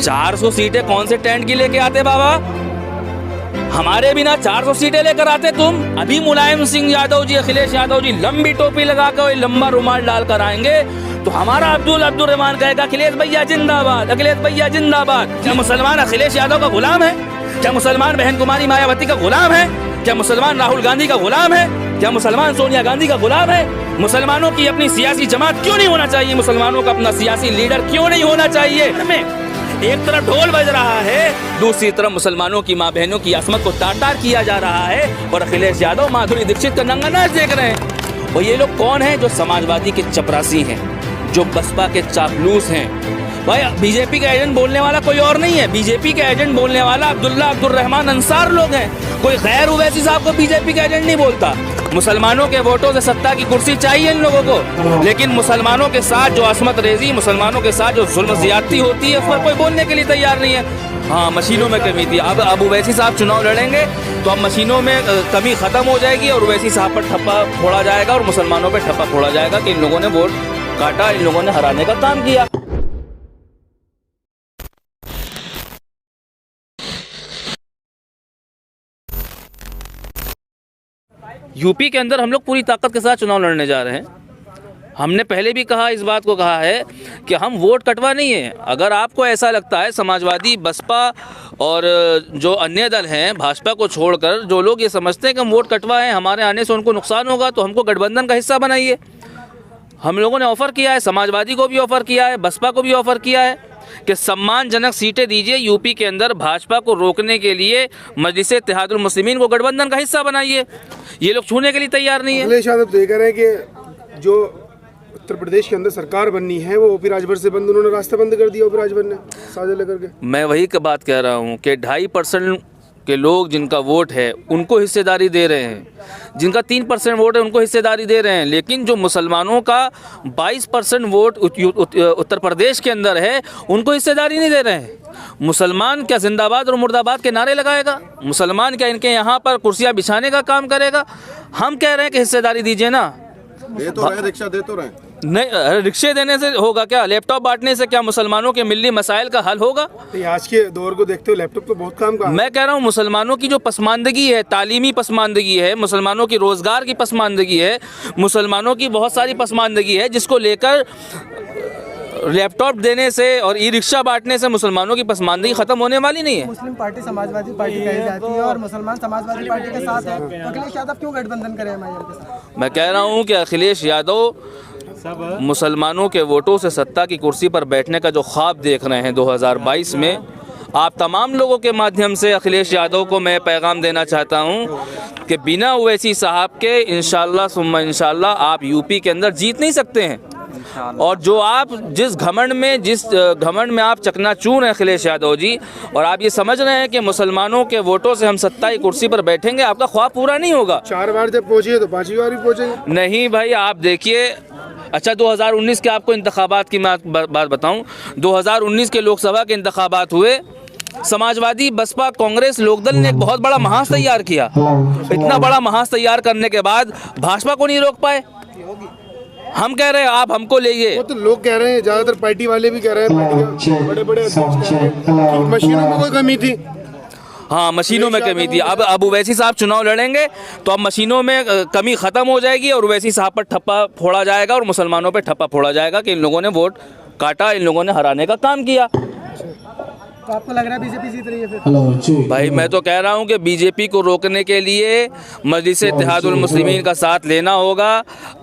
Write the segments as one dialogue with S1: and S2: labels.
S1: 400 सीटें कौन से टेंट की लेके आते बाबा? हमारे बिना 400 सीटें लेकर आते तुम? अभी मुलायम सिंह यादव जी, अखिलेश यादव जी लंबी टोपी लगा कर लंबा रुमाल डालकर आएंगे तो हमारा अब्दुल रहमान कहेगा अखिलेश भैया जिंदाबाद, अखिलेश भैया जिंदाबाद। क्या मुसलमान अखिलेश यादव का गुलाम है? क्या मुसलमान बहन कुमारी मायावती का गुलाम है? क्या मुसलमान राहुल गांधी का गुलाम है? क्या मुसलमान सोनिया गांधी का गुलाम है? मुसलमानों की अपनी सियासी जमात क्यों नहीं होना चाहिए? मुसलमानों का अपना सियासी लीडर क्यों नहीं होना चाहिए? एक तरफ ढोल बज रहा है, दूसरी तरफ मुसलमानों की माँ बहनों की असमत को तार किया जा रहा है और अखिलेश यादव माधुरी दीक्षित का नंगा नाच देख रहे हैं। और ये लोग कौन हैं? जो समाजवादी के चपरासी हैं, जो बसपा के चापलूस हैं। भाई बीजेपी का एजेंट बोलने वाला कोई और नहीं है, बीजेपी का एजेंट बोलने वाला अब्दुल रहमान अंसार लोग हैं। कोई गैर उवैसी साहब को बीजेपी का एजेंट नहीं बोलता। मुसलमानों के वोटों से सत्ता की कुर्सी चाहिए इन लोगों को, लेकिन मुसलमानों के साथ जो असमत रेजी, मुसलमानों के साथ जो जुल्म ज़्यादती होती है उस पर कोई बोलने के लिए तैयार नहीं है। हाँ, मशीनों में कमी थी। अब ओवैसी साहब चुनाव लड़ेंगे तो अब मशीनों में कमी खत्म हो जाएगी और ओवैसी साहब पर ठप्पा फोड़ा जाएगा और मुसलमानों पर ठप्पा फोड़ा जाएगा कि इन लोगों ने वोट काटा, इन लोगों ने हराने का काम किया। यूपी के अंदर हम लोग पूरी ताकत के साथ चुनाव लड़ने जा रहे हैं। हमने पहले भी कहा, इस बात को कहा है कि हम वोट कटवा नहीं है। अगर आपको ऐसा लगता है, समाजवादी, बसपा और जो अन्य दल हैं भाजपा को छोड़कर, जो लोग ये समझते हैं कि हम वोट कटवाएं, हमारे आने से उनको नुकसान होगा, तो हमको गठबंधन का हिस्सा बनाइए। हम लोगों ने ऑफ़र किया है, समाजवादी को भी ऑफ़र किया है, बसपा को भी ऑफ़र किया है कि सम्मानजनक सीटें दीजिए यूपी के अंदर। भाजपा को रोकने के लिए मजलिस-ए-इत्तेहादुल मुस्लिमीन को गठबंधन का हिस्सा बनाइए। ये लोग छूने के लिए तैयार नहीं है।
S2: अखिलेश यादव तो ये कह रहे हैं कि जो उत्तर प्रदेश के अंदर सरकार बननी है वो ओपी राजभर से बंद, उन्होंने रास्ता बंद कर दिया ओपी राजभर ने साझा लेकर के।
S1: मैं वही की बात कह रहा हूँ कि 2.5% के लोग जिनका वोट है उनको हिस्सेदारी दे रहे हैं, जिनका 3% वोट है उनको हिस्सेदारी दे रहे हैं, लेकिन जो मुसलमानों का 22% वोट उत्तर प्रदेश के अंदर है उनको हिस्सेदारी नहीं दे रहे हैं। मुसलमान क्या जिंदाबाद और मुर्दाबाद के नारे लगाएगा? मुसलमान क्या इनके यहाँ पर कुर्सियाँ बिछाने का काम करेगा? हम कह रहे हैं कि हिस्सेदारी दीजिए ना।
S3: दे तो रहे, रिक्शा दे तो रहे।
S1: नहीं, रिक्शे देने से होगा क्या? लैपटॉप बांटने से क्या मुसलमानों के मिली मसाइल का हल होगा?
S2: तो आज के दौर को देखते हो लैपटॉप तो बहुत काम का।
S1: मैं कह रहा हूँ मुसलमानों की जो पसमानदगी है, तालीमी पसमानदगी है, मुसलमानों की रोज़गार की पसमानदगी है, मुसलमानों की बहुत सारी पसमानदगी है, जिसको लेकर लैपटॉप देने से और ई रिक्शा बांटने से मुसलमानों की पसमानदगी ख़त्म होने वाली नहीं है।
S4: मुस्लिम पार्टी समाजवादी पार्टी कही जाती है और मुसलमान समाजवादी पार्टी के साथ है, तो अखिलेश यादव क्यों गठबंधन करें एमआईएम के साथ?
S1: मैं कह रहा हूँ कि अखिलेश यादव मुसलमानों के वोटों से सत्ता की कुर्सी पर बैठने का जो ख्वाब देख रहे हैं 2022 में, आप तमाम लोगों के माध्यम से अखिलेश यादव को मैं पैगाम देना चाहता हूँ कि बिना ओवैसी साहब के इंशाअल्लाह सुम्मा इंशाअल्लाह आप यूपी के अंदर जीत नहीं सकते हैं। और जो आप जिस घमंड में आप चकनाचूर हैं अखिलेश यादव जी, और आप ये समझ रहे हैं कि मुसलमानों के वोटों से हम सत्ता की कुर्सी पर बैठेंगे, आपका ख्वाब पूरा नहीं होगा।
S2: 4 बार जब पहुंचे तो 5वीं बार भी पहुंचेंगे।
S1: नहीं भाई, आप देखिए। अच्छा, 2019 के आपको इंतखाबात की मैं बात बताऊं। 2019 के लोकसभा के इंतखाबात हुए, समाजवादी, बसपा, कांग्रेस, लोकदल ने एक बहुत बड़ा महाज तैयार किया। इतना बड़ा महाज तैयार करने के बाद भाजपा को नहीं रोक पाए। हम कह रहे हैं आप हमको ले,
S2: वो तो लोग कह रहे हैं, ज्यादातर पार्टी वाले भी कह रहे हैं, बड़े मशीनों में कोई कमी थी।
S1: हाँ, मशीनों में कमी थी। अब ओवैसी साहब चुनाव लड़ेंगे तो अब मशीनों में कमी ख़त्म हो जाएगी और ओवैसी साहब पर ठप्पा फोड़ा जाएगा और मुसलमानों पर ठप्पा फोड़ा जाएगा कि इन लोगों ने वोट काटा, इन लोगों ने हराने का काम किया।
S4: तो आपको लग रहा है बीजेपी जीत रही है फिर?
S1: भाई मैं तो कह रहा हूँ कि बीजेपी को रोकने के लिए मजलिस-ए-इत्तेहादुल मुस्लिमीन का साथ लेना होगा।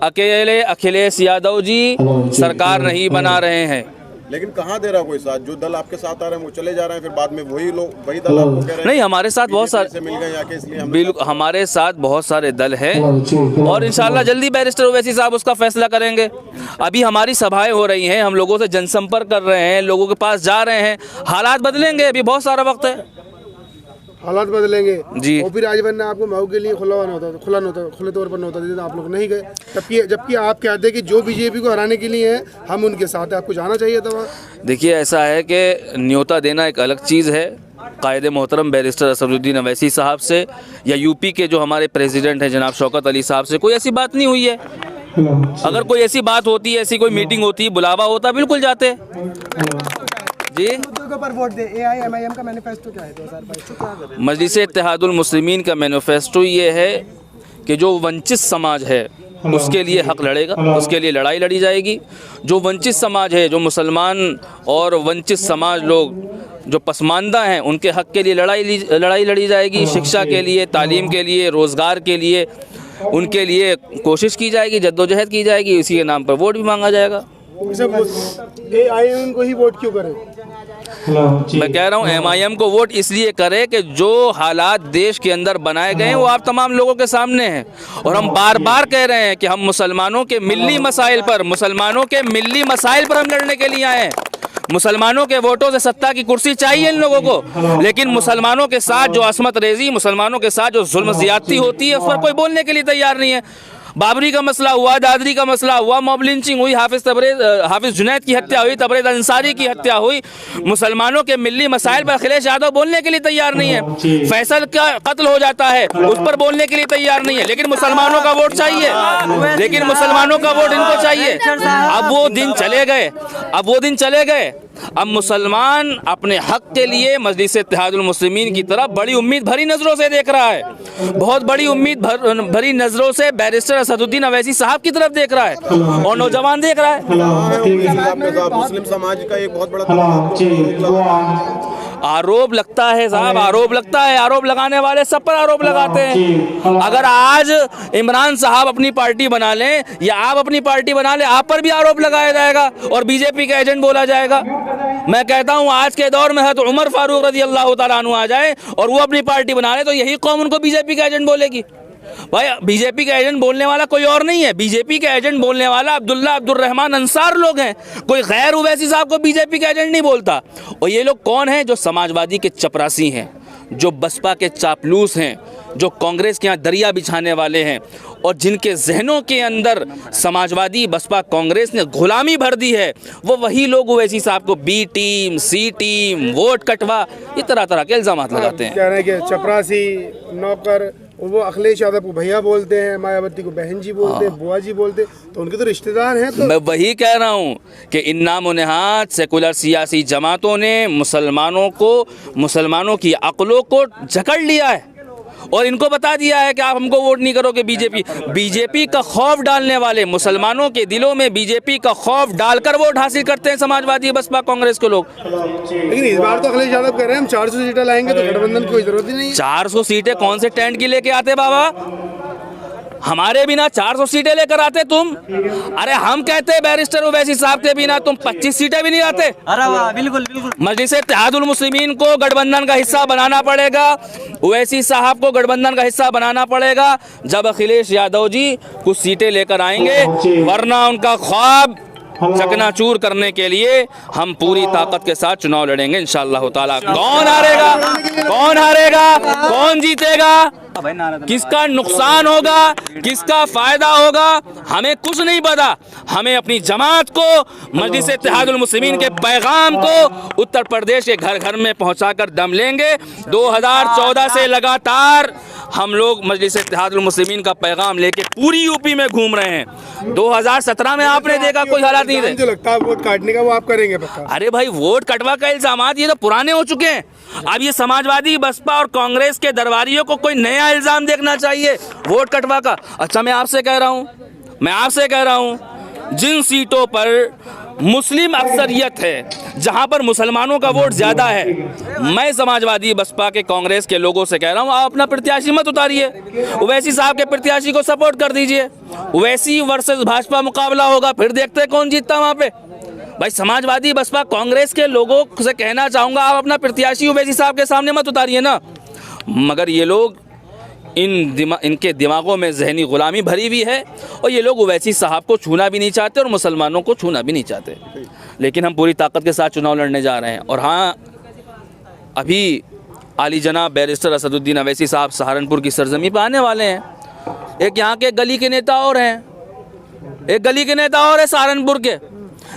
S1: अकेले अखिलेश यादव जी सरकार नहीं बना रहे हैं।
S3: लेकिन कहाँ दे रहा कोई साथ? जो दल आपके साथ आ रहे हैं वो चले जा रहे हैं, फिर बाद में वही दल आपको कह रहे हैं।
S1: नहीं, हमारे साथ बहुत सारे
S3: मिल गए आके, इसलिए
S1: बिल्कुल हमारे साथ बहुत सारे दल हैं और इंशाल्लाह जल्दी बैरिस्टर ओवैसी साहब उसका फैसला करेंगे। अभी हमारी सभाएं हो रही हैं, हम लोगों से जनसंपर्क कर रहे हैं, लोगों के पास जा रहे हैं। हालात बदलेंगे, अभी बहुत सारा वक्त है,
S2: हालात बदलेंगे
S1: जी।
S2: ओपी राजभर ने आपको मऊ के लिए खुले तौर पर नौता दिया, आप लोग नहीं गए, जबकि आप कहते हैं कि जो बीजेपी को हराने के लिए है हम उनके साथ हैं, आपको जाना चाहिए था।
S1: देखिए, ऐसा है कि न्योता देना एक अलग चीज़ है। कायदे मोहतरम बैरिस्टर असदुद्दीन अवैसी साहब से या यूपी के जो हमारे प्रेसिडेंट हैं जनाब शौकत अली साहब से कोई ऐसी बात नहीं हुई है। अगर कोई ऐसी बात होती है, ऐसी कोई मीटिंग होती, बुलावा होता, बिल्कुल जाते। जी
S4: मुद्दों के ऊपर वोट दे। AIMIM का मैनिफेस्टो क्या है 2022 क्या कर रहे हैं?
S1: मजलिस इत्तेहादुल मुस्लिमीन का मैनिफेस्टो ये है कि जो वंचित समाज है उसके लिए हक लड़ेगा, उसके लिए लड़ाई लड़ी जाएगी। जो वंचित समाज है, जो मुसलमान और वंचित समाज लोग जो पसमानदा हैं, उनके हक के लिए लड़ाई लड़ी जाएगी। शिक्षा के लिए, तालीम के लिए, रोज़गार के लिए, उनके लिए कोशिश की जाएगी, जद्दोजहद की जाएगी। इसी के नाम पर वोट भी मांगा जाएगा।
S2: AIM को ही वोट क्यों करें?
S1: मैं कह रहा हूँ MIM को वोट इसलिए करें कि जो हालात देश के अंदर बनाए गए हैं वो आप तमाम लोगों के सामने हैं। और हम बार बार कह रहे हैं कि हम मुसलमानों के मिल्ली मसाइल पर हम लड़ने के लिए आए हैं। मुसलमानों के वोटों से सत्ता की कुर्सी चाहिए इन लोगों को, लेकिन मुसलमानों के साथ जो असमत रेजी, मुसलमानों के साथ जो जुल्म ज़्यादती होती है, उस पर कोई बोलने के लिए तैयार नहीं है। बाबरी का मसला हुआ, दादरी का मसला हुआ, मॉब लिंचिंग हुई, हाफिज जुनैद की हत्या हुई, तबरेज़ अंसारी की हत्या हुई। मुसलमानों के मिल्ली मसाइल पर अखिलेश यादव बोलने के लिए तैयार नहीं है। फैसल का कत्ल हो जाता है, उस पर बोलने के लिए तैयार नहीं है, लेकिन मुसलमानों का वोट चाहिए, लेकिन मुसलमानों का वोट इनको चाहिए। अब वो दिन चले गए। अब मुसलमान अपने हक के लिए मजलिस इत्तेहादुल मुस्लिमीन की तरफ बड़ी उम्मीद भरी नज़रों से देख रहा है, बहुत बड़ी उम्मीद भरी नज़रों से बैरिस्टर असदुद्दीन अवैसी साहब की तरफ देख रहा है और नौजवान देख रहा है।
S3: मुस्लिम समाज का एक बहुत बड़ा
S1: आरोप लगता है साहब, आरोप लगता है। आरोप लगाने वाले सब पर आरोप लगाते हैं। अगर आज इमरान साहब अपनी पार्टी बना लें या आप अपनी पार्टी बना लें, आप पर भी आरोप लगाया जाएगा और बीजेपी का एजेंट बोला जाएगा। मैं कहता हूं आज के दौर में है तो उमर फारूक रज़ी अल्लाह तआला अन्हु आ जाए और वो अपनी पार्टी बना ले, तो यही कौम उनको बीजेपी का एजेंट बोलेगी। भाई बीजेपी का एजेंट बोलने वाला कोई और नहीं है, बीजेपी का एजेंट बोलने वाला अब्दुल्ला अब्दुर्रहमान अंसार लोग हैं। कोई गैर उवैसी साहब को बीजेपी का एजेंट नहीं बोलता। और ये लोग कौन हैं? जो समाजवादी के चपरासी हैं, जो बसपा के चापलूस हैं, जो कांग्रेस के यहाँ दरिया बिछाने वाले हैं और जिनके जहनों के अंदर समाजवादी बसपा कांग्रेस ने गुलामी भर दी है, वो वही लोग ओवैसी साहब को बी टीम, सी टीम, वोट कटवा, ये तरह तरह के इल्ज़ाम लगाते हैं।
S2: कह रहे हैं कि चपरासी, नौकर, वो अखिलेश यादव को भैया बोलते हैं, मायावती को बहन जी बोलते हैं, बुआ जी बोलते हैं, तो उनके तो रिश्तेदार हैं। तो
S1: मैं वही कह रहा हूँ कि इन नामो नेहात सेकुलर सियासी जमातों ने मुसलमानों की अक्लों को जकड़ लिया है और इनको बता दिया है कि आप हमको वोट नहीं करोगे। बीजेपी का खौफ डालने वाले, मुसलमानों के दिलों में बीजेपी का खौफ डालकर वोट हासिल करते हैं समाजवादी बसपा कांग्रेस के लोग।
S2: लेकिन इस बार तो अखिलेश यादव कह रहे हैं हम 400 सीटें लाएंगे, तो गठबंधन की कोई जरूरत ही नहीं है।
S1: 400 सीटें कौन से टेंट की लेके आते बाबा? हमारे बिना 400 सीटें लेकर आते तुम? अरे हम कहते बैरिस्टर ओवैसी साहब के बिना तुम 25 सीटें भी नहीं आते।
S4: अरे वाह, बिल्कुल बिल्कुल।
S1: मजलिस इत्तेहादुल मुस्लिमीन को गठबंधन का हिस्सा बनाना पड़ेगा, ओवैसी साहब को गठबंधन का हिस्सा बनाना पड़ेगा जब अखिलेश यादव जी कुछ सीटें लेकर आएंगे, वरना उनका ख्वाब चकनाचूर करने के लिए हम पूरी ताकत के साथ चुनाव लड़ेंगे इंशाअल्लाह ताला। कौन हारेगा, कौन जीतेगा, किसका नुकसान होगा, किसका फायदा होगा, हमें कुछ नहीं पता। हमें अपनी जमात को, मजलिस इत्तेहादुल मुस्लिमीन के पैगाम को उत्तर प्रदेश के घर घर में पहुंचाकर दम लेंगे। 2014 से लगातार हम लोग मजलिस इत्तेहादुल मुस्लिमीन का पैगाम लेके पूरी यूपी में घूम रहे हैं। 2017 में आपने देखा कोई हालात नहीं थे।
S2: जो लगता है वोट काटने का वो आप करेंगे पक्का?
S1: अरे भाई वोट कटवा का इल्जामात ये तो पुराने हो चुके हैं। अब ये समाजवादी बसपा और कांग्रेस के दरबारियों को कोई नया इल्जाम देखना चाहिए वोट कटवा का। अच्छा मैं आपसे कह रहा हूँ जिन सीटों पर मुस्लिम अक्सरियत है, जहां पर मुसलमानों का वोट ज्यादा है, मैं समाजवादी बसपा के कांग्रेस के लोगों से कह रहा हूं आप अपना प्रत्याशी मत उतारिए, ओवैसी साहब के प्रत्याशी को सपोर्ट कर दीजिए। ओवैसी वर्सेस भाजपा मुकाबला होगा, फिर देखते हैं कौन जीतता वहां पे। भाई समाजवादी बसपा कांग्रेस के लोगों से कहना चाहूंगा आप अपना प्रत्याशी ओवैसी साहब के सामने मत उतारिए ना। मगर ये लोग इनके दिमागों में जहनी गुलामी भरी हुई है और ये लोग ओवैसी साहब को छूना भी नहीं चाहते और मुसलमानों को छूना भी नहीं चाहते। लेकिन हम पूरी ताकत के साथ चुनाव लड़ने जा रहे हैं। और हाँ, अभी आली जनाब बैरिस्टर असदुद्दीन अवैसी साहब सहारनपुर की सरजमी पर आने वाले हैं। एक यहाँ के गली के नेता और हैं, सहारनपुर के,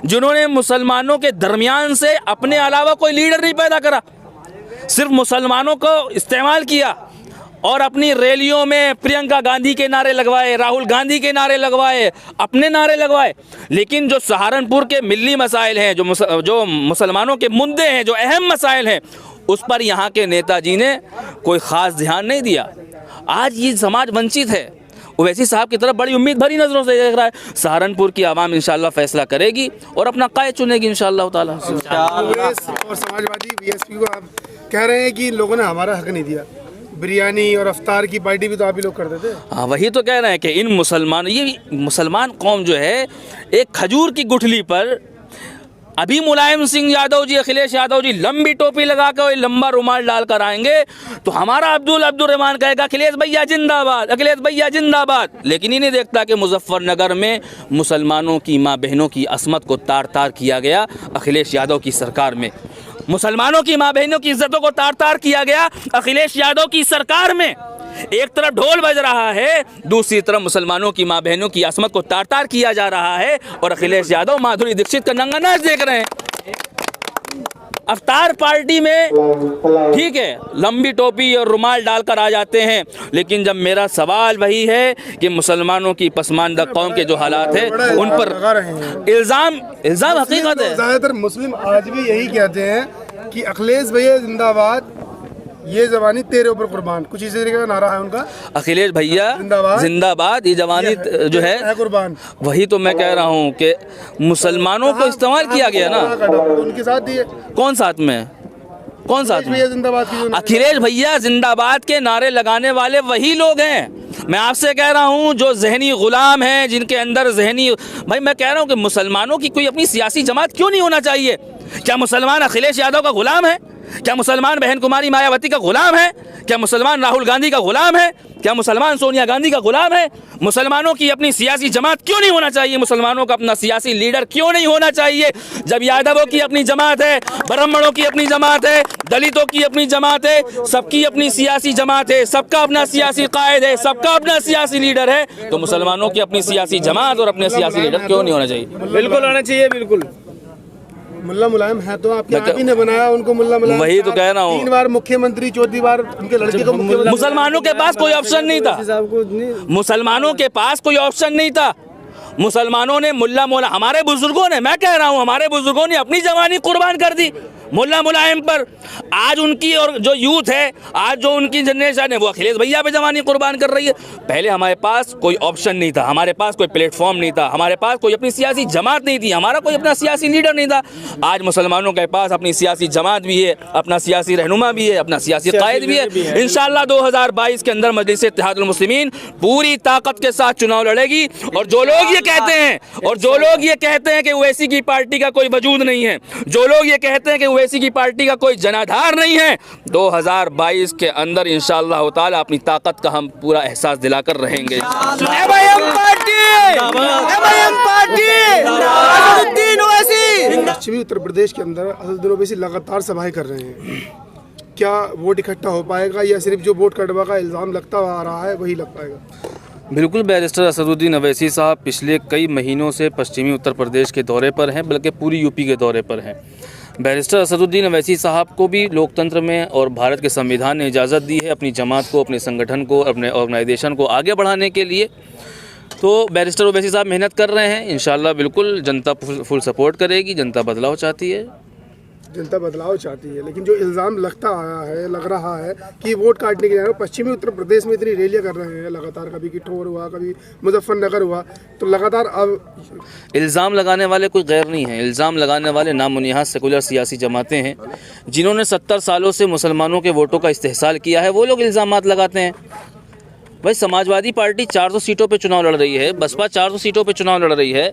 S1: जिन्होंने मुसलमानों के दरमियान से अपने अलावा कोई लीडर नहीं पैदा करा, सिर्फ मुसलमानों को इस्तेमाल किया और अपनी रैलियों में प्रियंका गांधी के नारे लगवाए, राहुल गांधी के नारे लगवाए, अपने नारे लगवाए। लेकिन जो सहारनपुर के मिल्ली मसाइल हैं, जो मुसलमानों के मुद्दे हैं, जो अहम मसाइल हैं, उस पर यहाँ के नेताजी ने कोई ख़ास ध्यान नहीं दिया। आज ये समाज वंचित है। ओवैसी साहब की तरफ बड़ी उम्मीद भरी नज़रों से देख रहा है। सहारनपुर की आवाम इंशाल्लाह फैसला करेगी और अपना कायद चुनेगी इंशाल्लाह ताला।
S2: कांग्रेस और समाजवादी बीएसपी को आप कह रहे हैं कि इन लोगों ने हमारा हक नहीं दिया। बिरयानी और अफ्तार की पार्टी भी तो आप ही लोग करते थे।
S1: हाँ, वही तो कह रहे हैं कि इन ये मुसलमान कौम जो है एक खजूर की गुठली पर अभी मुलायम सिंह यादव जी, अखिलेश यादव जी लंबी टोपी लगा कर लंबा रुमाल डाल कर आएंगे तो हमारा अब्दुल-रहमान कहेगा अखिलेश भैया जिंदाबाद, अखिलेश भैया जिंदाबाद। लेकिन ये नहीं देखता कि मुजफ्फरनगर में मुसलमानों की माँ बहनों की असमत को तार तार किया गया अखिलेश यादव की सरकार में। मुसलमानों की माँ बहनों की इज्जतों को तार तार किया गया अखिलेश यादव की सरकार में। एक तरफ ढोल बज रहा है, दूसरी तरफ मुसलमानों की माँ बहनों की असमत को तार तार किया जा रहा है और अखिलेश यादव माधुरी दीक्षित का नंगा नाच देख रहे हैं। अफ्तार पार्टी में ठीक है लंबी टोपी और रुमाल डालकर आ जाते हैं, लेकिन जब मेरा सवाल वही है कि मुसलमानों की पसमानदा कौम के जो हालात है उन पर इल्ज़ाम हकीकत है।
S2: ज़्यादातर मुस्लिम आज भी यही कहते हैं कि अखिलेश भैया जिंदाबाद, ये जवानी तेरे ऊपर कुर्बान, कुछ इसी तरीके का नारा है उनका।
S1: अखिलेश भैया जिंदाबाद, ये जवानी जो है कुर्बान। वही तो मैं कह रहा हूँ कि मुसलमानों को इस्तेमाल किया गया ना।
S2: उनके साथ दिए
S1: कौन साथ में
S2: जिंदाबाद की
S1: अखिलेश भैया जिंदाबाद के नारे लगाने वाले वही लोग हैं। मैं आपसे कह रहा हूँ जो जहनी गुलाम हैं, जिनके अंदर जहनी भाई, मैं कह रहा हूँ कि मुसलमानों की कोई अपनी सियासी जमात क्यों नहीं होना चाहिए? क्या मुसलमान अखिलेश यादव का गुलाम है? क्या मुसलमान बहन कुमारी मायावती का गुलाम है? क्या मुसलमान राहुल गांधी का गुलाम है? क्या मुसलमान सोनिया गांधी का गुलाम है? मुसलमानों की अपनी सियासी जमात क्यों नहीं होना चाहिए? मुसलमानों का अपना सियासी लीडर क्यों नहीं होना चाहिए? जब यादवों की अपनी जमात है, ब्राह्मणों की अपनी जमात है, दलितों की अपनी जमात है, सबकी अपनी सियासी जमात है, सबका अपना सियासी कायद है, सबका अपना सियासी लीडर है, तो मुसलमानों की अपनी सियासी जमात और अपने सियासी लीडर क्यों नहीं होना चाहिए?
S5: बिल्कुल होना चाहिए, बिल्कुल।
S2: मुल्ला मुलायम है तो आपके आप ही ने बनाया उनको मुल्ला मुलायम।
S1: वही तो कह रहा हूँ,
S2: 3 बार मुख्यमंत्री, 4थी बार उनके लड़के को मुख्यमंत्री।
S1: मुसलमानों के पास कोई ऑप्शन नहीं था, मुसलमानों के पास कोई ऑप्शन नहीं था। मुसलमानों ने मुल्ला हमारे बुजुर्गों ने, मैं कह रहा हूँ हमारे बुजुर्गों ने अपनी जवानी कुर्बान कर दी मुल्ला मुलायम पर। आज उनकी और जो यूथ है, आज जो उनकी जनरेशन है, वो अखिलेश भैया पे जवानी कुर्बान कर रही है। पहले हमारे पास कोई ऑप्शन नहीं था, हमारे पास कोई प्लेटफॉर्म नहीं था, हमारे पास कोई अपनी सियासी जमात नहीं थी, हमारा कोई अपना सियासी लीडर नहीं था। आज मुसलमानों के पास अपनी सियासी जमात भी है, अपना सियासी रहनुमा भी है, अपना सियासी कायद भी है। इंशाअल्लाह 2022 के अंदर मजलिस इत्तेहादुल मुस्लिमीन पूरी ताकत के साथ चुनाव लड़ेगी। और जो लोग ये कहते हैं कि ओवैसी की पार्टी का कोई वजूद नहीं है, जो लोग ये कहते हैं कि ओवैसी की पार्टी का कोई जनाधार नहीं है, 2022 के अंदर इंशाअल्लाह ताला अपनी ताकत का हम पूरा एहसास दिलाकर रहेंगे।
S2: पश्चिमी उत्तर प्रदेश के अंदर असदुद्दीन ओवैसी लगातार सभाएं कर रहे हैं, क्या वोट इकट्ठा हो पाएगा या सिर्फ जो वोट कटवा का इल्ज़ाम लगता आ रहा है वही लग पाएगा?
S1: बिल्कुल, बैरिस्टर असदुद्दीन ओवैसी साहब पिछले कई महीनों से पश्चिमी उत्तर प्रदेश के दौरे पर हैं, बल्कि पूरी यूपी के दौरे पर हैं। बैरिस्टर असदुद्दीन ओवैसी साहब को भी लोकतंत्र में और भारत के संविधान ने इजाज़त दी है अपनी जमात को, अपने संगठन को, अपने ऑर्गेनाइजेशन को आगे बढ़ाने के लिए। तो बैरिस्टर ओवैसी साहब मेहनत कर रहे हैं, इंशाल्लाह बिल्कुल जनता फुल सपोर्ट करेगी। जनता बदलाव चाहती है,
S2: जनता बदलाव चाहती है, लेकिन जो इल्ज़ाम लग रहा है कि वोट काटने के लिए पश्चिमी उत्तर प्रदेश में इतनी रैलियां कर रहे हैं लगातार, कभी किठौर हुआ, कभी मुजफ्फरनगर हुआ, तो लगातार अब
S1: इल्ज़ाम लगाने वाले कोई गैर नहीं है। इल्ज़ाम लगाने वाले नामुनिहाद सेकुलर सियासी जमातें हैं, जिन्होंने 70 सालों से मुसलमानों के वोटों का इस्तेहसाल किया है, वो लोग इल्ज़ामात लगाते हैं। भाई समाजवादी पार्टी 400 सीटों पर चुनाव लड़ रही है, बसपा 400 सीटों पर चुनाव लड़ रही है।